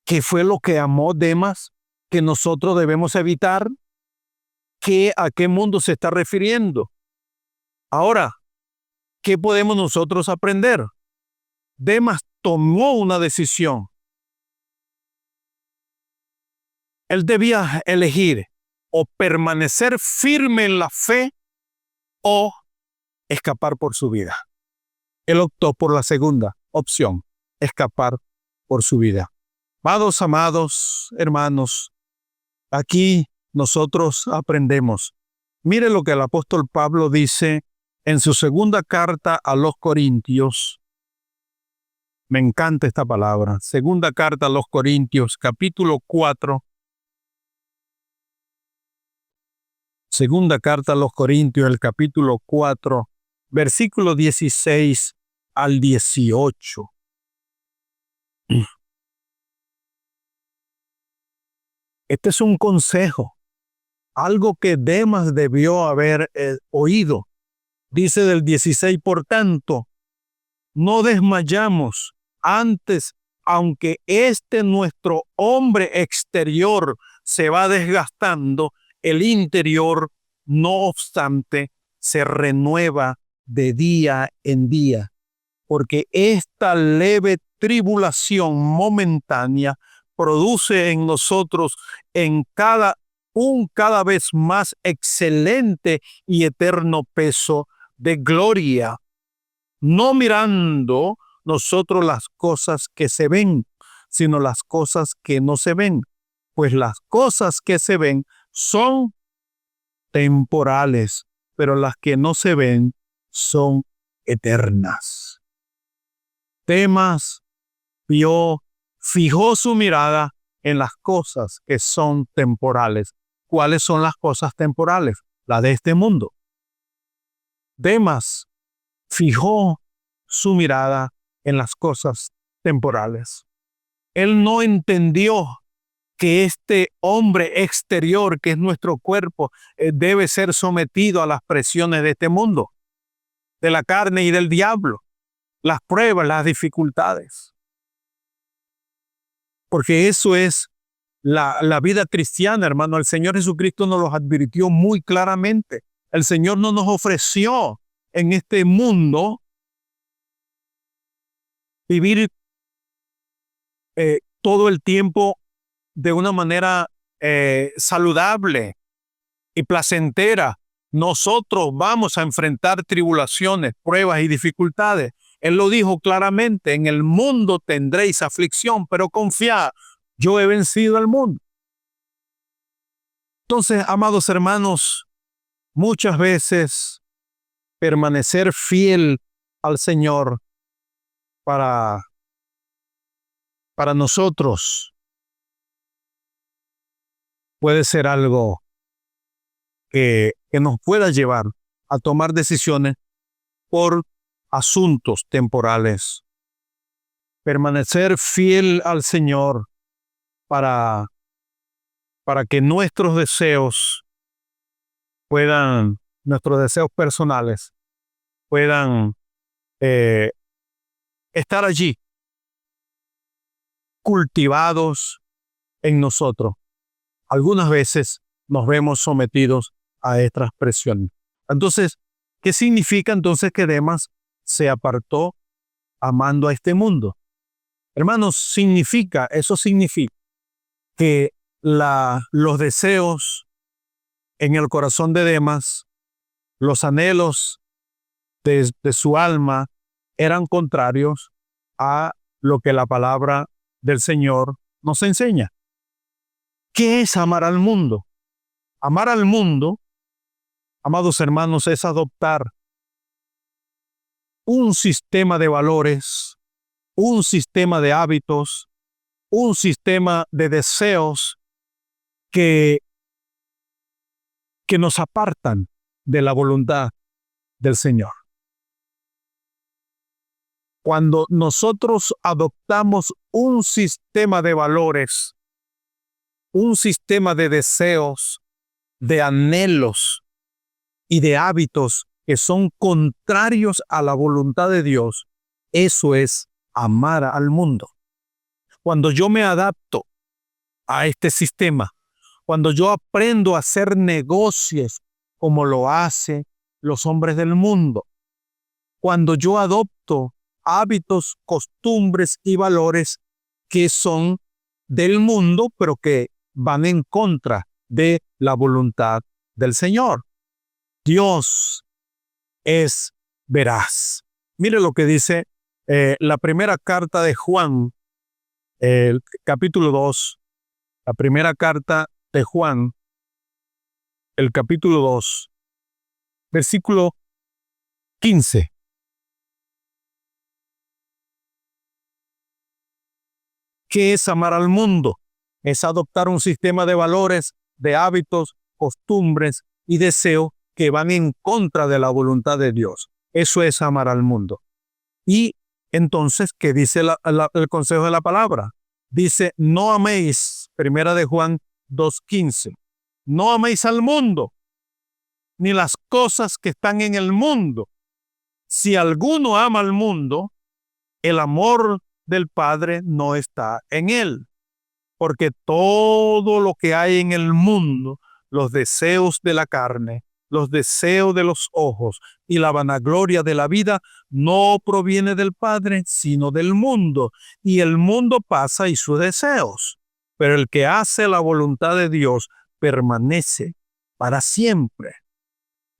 ¿Qué fue lo que amó Demas que nosotros debemos evitar? ¿A qué mundo se está refiriendo? Ahora, ¿qué podemos nosotros aprender? Demas tomó una decisión. Él debía elegir o permanecer firme en la fe o escapar por su vida. Él optó por la segunda opción, escapar por su vida. Amados hermanos, aquí nosotros aprendemos. Mire lo que el apóstol Pablo dice en su segunda carta a los Corintios. Me encanta esta palabra. Segunda carta a los Corintios, capítulo 4. Segunda carta a los Corintios, el capítulo 4, versículo 16 al 18. Este es un consejo, algo que Demas debió haber oído. Dice del 16, por tanto, no desmayamos antes, aunque nuestro hombre exterior se va desgastando, el interior, no obstante, se renueva de día en día, porque esta leve tribulación momentánea produce en nosotros un cada vez más excelente y eterno peso de gloria, no mirando nosotros las cosas que se ven, sino las cosas que no se ven, pues las cosas que se ven son temporales, pero las que no se ven son eternas. Demas fijó su mirada en las cosas que son temporales. ¿Cuáles son las cosas temporales? Las de este mundo. Demas fijó su mirada en las cosas temporales. Él no entendió que este hombre exterior, que es nuestro cuerpo, debe ser sometido a las presiones de este mundo, de la carne y del diablo, las pruebas, las dificultades. Porque eso es la vida cristiana, hermano. El Señor Jesucristo nos los advirtió muy claramente. El Señor no nos ofreció en este mundo vivir todo el tiempo de una manera saludable y placentera. Nosotros vamos a enfrentar tribulaciones, pruebas y dificultades. Él lo dijo claramente, en el mundo tendréis aflicción, pero confiad, yo he vencido al mundo. Entonces, amados hermanos, muchas veces permanecer fiel al Señor para nosotros puede ser algo que nos pueda llevar a tomar decisiones por asuntos temporales. Permanecer fiel al Señor para que nuestros deseos personales puedan estar allí, cultivados en nosotros. Algunas veces nos vemos sometidos a estas presiones. Entonces, ¿qué significa entonces que Demas se apartó amando a este mundo? Hermanos, eso significa que los deseos en el corazón de Demas, los anhelos de su alma eran contrarios a lo que la palabra del Señor nos enseña. ¿Qué es amar al mundo? Amar al mundo, amados hermanos, es adoptar un sistema de valores, un sistema de hábitos, un sistema de deseos que nos apartan de la voluntad del Señor. Cuando nosotros adoptamos un sistema de valores, un sistema de deseos, de anhelos y de hábitos que son contrarios a la voluntad de Dios, eso es amar al mundo. Cuando yo me adapto a este sistema, cuando yo aprendo a hacer negocios como lo hacen los hombres del mundo, cuando yo adopto hábitos, costumbres y valores que son del mundo, pero que van en contra de la voluntad del Señor. Dios es veraz. Mire lo que dice la primera carta de Juan, el capítulo 2, la primera carta de Juan, el capítulo 2, versículo 15. ¿Qué es amar al mundo? Es adoptar un sistema de valores, de hábitos, costumbres y deseos que van en contra de la voluntad de Dios. Eso es amar al mundo. Y entonces, ¿qué dice el consejo de la palabra? Dice, no améis, primera de Juan 2:15, no améis al mundo, ni las cosas que están en el mundo. Si alguno ama al mundo, el amor del Padre no está en él. Porque todo lo que hay en el mundo, los deseos de la carne, los deseos de los ojos y la vanagloria de la vida, no proviene del Padre, sino del mundo. Y el mundo pasa y sus deseos. Pero el que hace la voluntad de Dios permanece para siempre.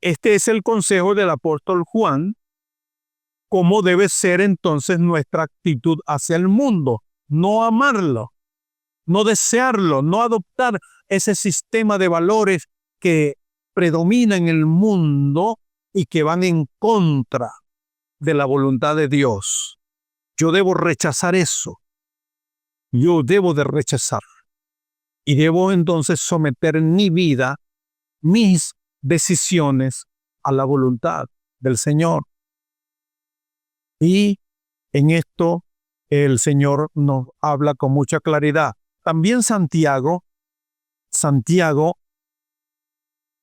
Este es el consejo del apóstol Juan, cómo debe ser entonces nuestra actitud hacia el mundo. No amarlo, no desearlo, no adoptar ese sistema de valores que predomina en el mundo y que van en contra de la voluntad de Dios. Yo debo rechazar eso. Yo debo de rechazar. Y debo entonces someter mi vida, mis decisiones a la voluntad del Señor. Y en esto el Señor nos habla con mucha claridad. También Santiago,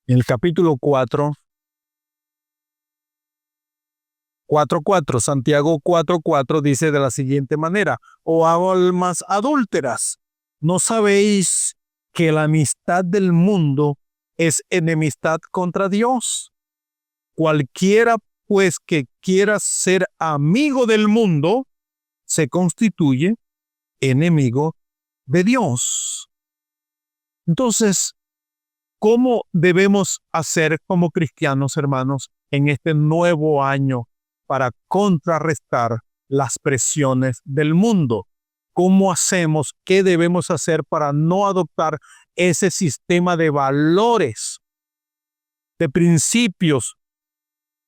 en el capítulo 4:4, Santiago 4:4 dice de la siguiente manera: oh almas adúlteras, ¿no sabéis que la amistad del mundo es enemistad contra Dios? Cualquiera pues que quiera ser amigo del mundo, se constituye enemigo de Dios. Entonces, ¿cómo debemos hacer como cristianos, hermanos, en este nuevo año para contrarrestar las presiones del mundo? ¿Cómo hacemos? ¿Qué debemos hacer para no adoptar ese sistema de valores, de principios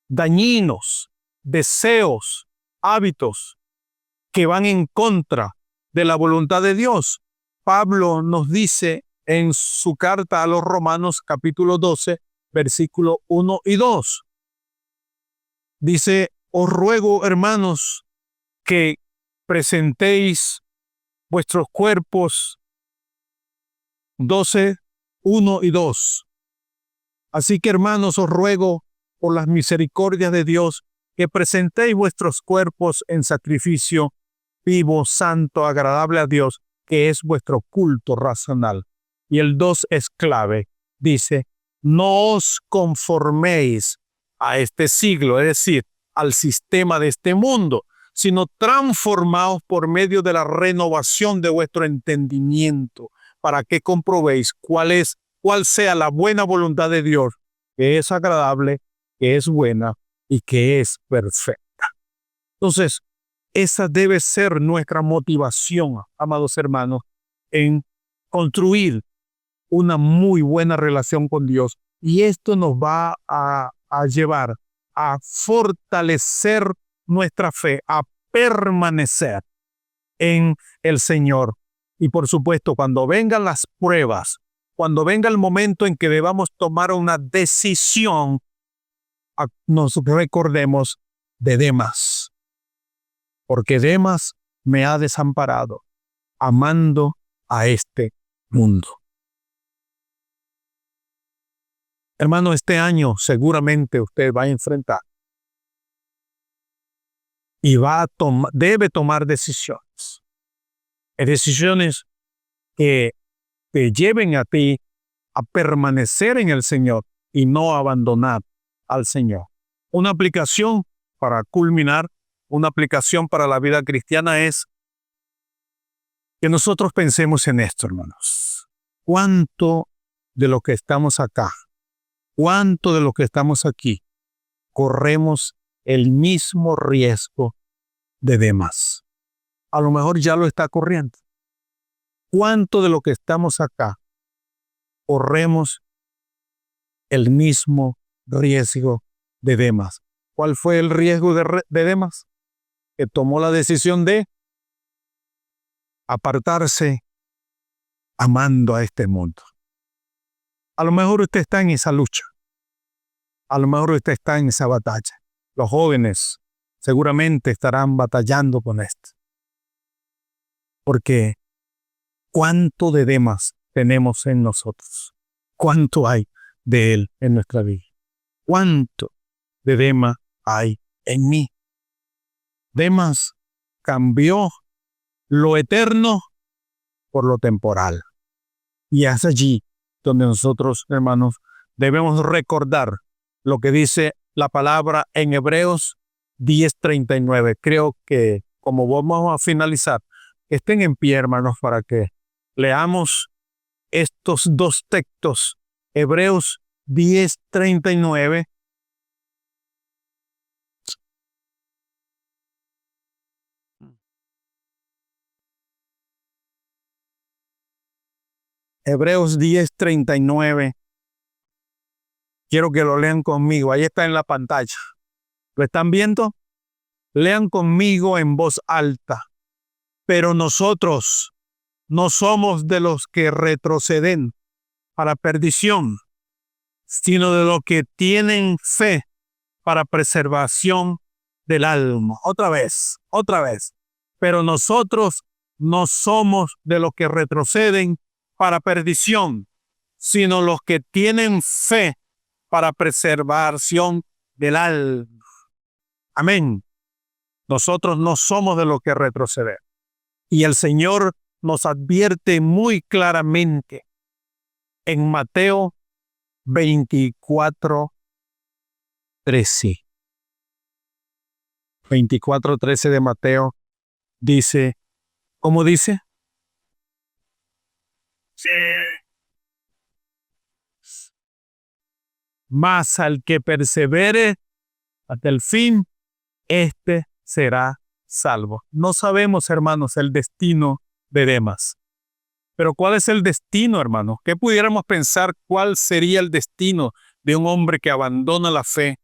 dañinos, deseos, hábitos que van en contra de la voluntad de Dios? Pablo nos dice en su carta a los Romanos, capítulo 12, versículo 1 y 2. Dice, os ruego, hermanos, que presentéis vuestros cuerpos 12, 1 y 2. Así que, hermanos, os ruego por las misericordias de Dios que presentéis vuestros cuerpos en sacrificio vivo, santo, agradable a Dios, que es vuestro culto racional. Y el 2 es clave. Dice, no os conforméis a este siglo, es decir, al sistema de este mundo, sino transformaos por medio de la renovación de vuestro entendimiento, para que comprobéis cuál sea la buena voluntad de Dios, que es agradable, que es buena y que es perfecta. Entonces, esa debe ser nuestra motivación, amados hermanos, en construir una muy buena relación con Dios. Y esto nos va a llevar a fortalecer nuestra fe, a permanecer en el Señor. Y por supuesto, cuando vengan las pruebas, cuando venga el momento en que debamos tomar una decisión, nos recordemos de Demas, porque Demas me ha desamparado, amando a este mundo. Hermano, este año seguramente usted va a enfrentar y debe tomar decisiones. Decisiones que te lleven a ti a permanecer en el Señor y no abandonar al Señor. Una aplicación para culminar, una aplicación para la vida cristiana es que nosotros pensemos en esto, hermanos. ¿Cuánto de lo que estamos acá, cuánto de lo que estamos aquí, corremos el mismo riesgo de Demas? A lo mejor ya lo está corriendo. ¿Cuánto de lo que estamos acá corremos el mismo riesgo de Demas? ¿Cuál fue el riesgo de Demas? Que tomó la decisión de apartarse amando a este mundo. A lo mejor usted está en esa lucha. A lo mejor usted está en esa batalla. Los jóvenes seguramente estarán batallando con esto. Porque ¿cuánto de Demas tenemos en nosotros? ¿Cuánto hay de él en nuestra vida? ¿Cuánto de Demas hay en mí? Demas cambió lo eterno por lo temporal. Y es allí donde nosotros, hermanos, debemos recordar lo que dice la palabra en Hebreos 10:39. Creo que como vamos a finalizar, estén en pie, hermanos, para que leamos estos dos textos. Hebreos 10:39. Hebreos 10:39. Quiero que lo lean conmigo. Ahí está en la pantalla. ¿Lo están viendo? Lean conmigo en voz alta. Pero nosotros no somos de los que retroceden para perdición, sino de los que tienen fe para preservación del alma. Otra vez. Pero nosotros no somos de los que retroceden para perdición, sino los que tienen fe para preservación del alma. Amén. Nosotros no somos de los que retroceder. Y el Señor nos advierte muy claramente en Mateo 24:13. 24:13 de Mateo dice, ¿cómo dice? Sí. Mas al que persevere hasta el fin, este será salvo. No sabemos, hermanos, el destino de Demas. Pero ¿cuál es el destino, hermanos? ¿Qué pudiéramos pensar cuál sería el destino de un hombre que abandona la fe,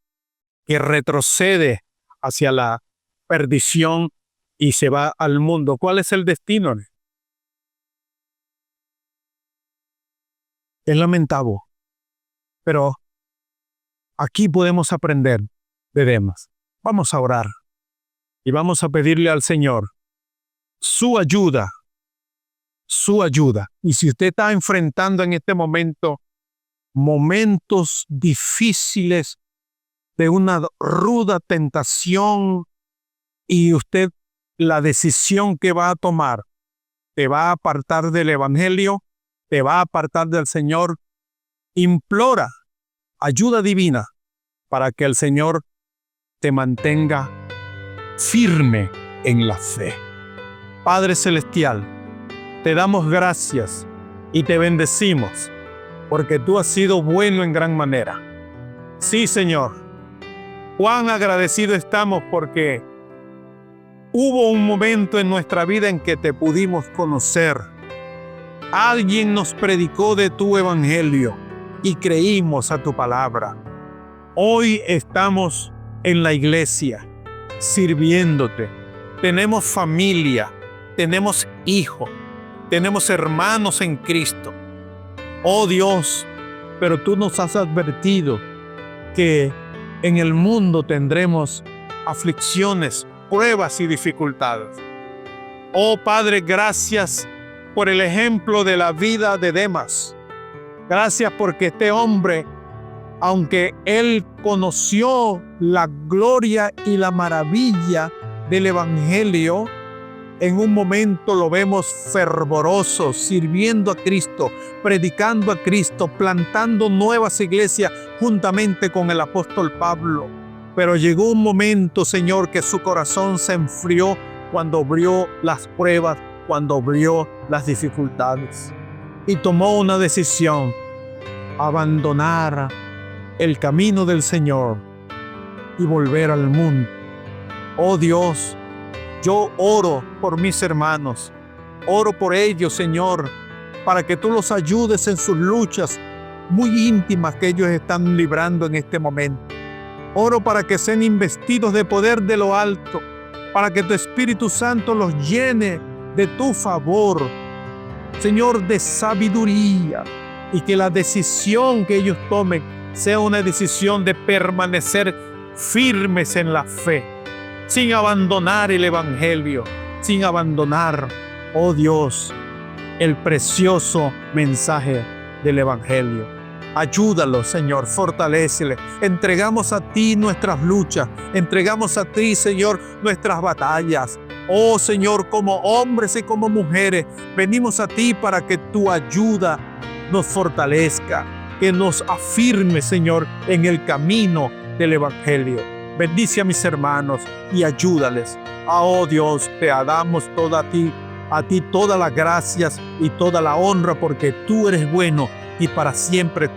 que retrocede hacia la perdición y se va al mundo? ¿Cuál es el destino? Es lamentable, pero aquí podemos aprender de Demas. Vamos a orar y vamos a pedirle al Señor su ayuda, su ayuda. Y si usted está enfrentando en este momento momentos difíciles de una ruda tentación y usted la decisión que va a tomar te va a apartar del Evangelio, te va a apartar del Señor, implora ayuda divina para que el Señor te mantenga firme en la fe. Padre Celestial, te damos gracias y te bendecimos porque tú has sido bueno en gran manera. Sí, Señor, cuán agradecidos estamos porque hubo un momento en nuestra vida en que te pudimos conocer. Alguien nos predicó de tu evangelio y creímos a tu palabra. Hoy estamos en la iglesia sirviéndote. Tenemos familia, tenemos hijos, tenemos hermanos en Cristo. Oh Dios, pero tú nos has advertido que en el mundo tendremos aflicciones, pruebas y dificultades. Oh Padre, gracias por el ejemplo de la vida de Demas. Gracias porque este hombre, aunque él conoció la gloria y la maravilla del Evangelio, en un momento lo vemos fervoroso, sirviendo a Cristo, predicando a Cristo, plantando nuevas iglesias juntamente con el apóstol Pablo. Pero llegó un momento, Señor, que su corazón se enfrió cuando vio las pruebas, cuando vio las dificultades. Y tomó una decisión: abandonar el camino del Señor y volver al mundo. Oh Dios, yo oro por mis hermanos, oro por ellos, Señor, para que tú los ayudes en sus luchas muy íntimas que ellos están librando en este momento. Oro para que sean investidos de poder de lo alto, para que tu Espíritu Santo los llene de tu favor, Señor, de sabiduría, y que la decisión que ellos tomen sea una decisión de permanecer firmes en la fe, sin abandonar el Evangelio, sin abandonar, oh Dios, el precioso mensaje del Evangelio. Ayúdalos, Señor, fortaléceles. Entregamos a ti nuestras luchas, entregamos a ti, Señor, nuestras batallas. Oh Señor, como hombres y como mujeres, venimos a ti para que tu ayuda nos fortalezca, que nos afirme, Señor, en el camino del Evangelio. Bendice a mis hermanos y ayúdales. Oh Dios, te damos a ti todas las gracias y toda la honra, porque tú eres bueno y para siempre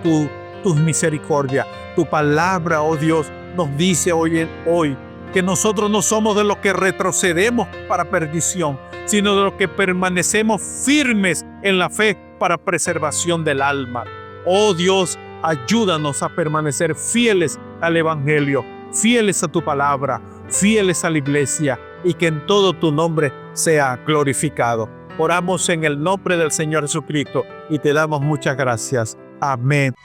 tus misericordias. Tu palabra, oh Dios, nos dice hoy que nosotros no somos de los que retrocedemos para perdición, sino de los que permanecemos firmes en la fe para preservación del alma. Oh Dios, ayúdanos a permanecer fieles al Evangelio, fieles a tu palabra, fieles a la iglesia, y que en todo tu nombre sea glorificado. Oramos en el nombre del Señor Jesucristo y te damos muchas gracias. Amén.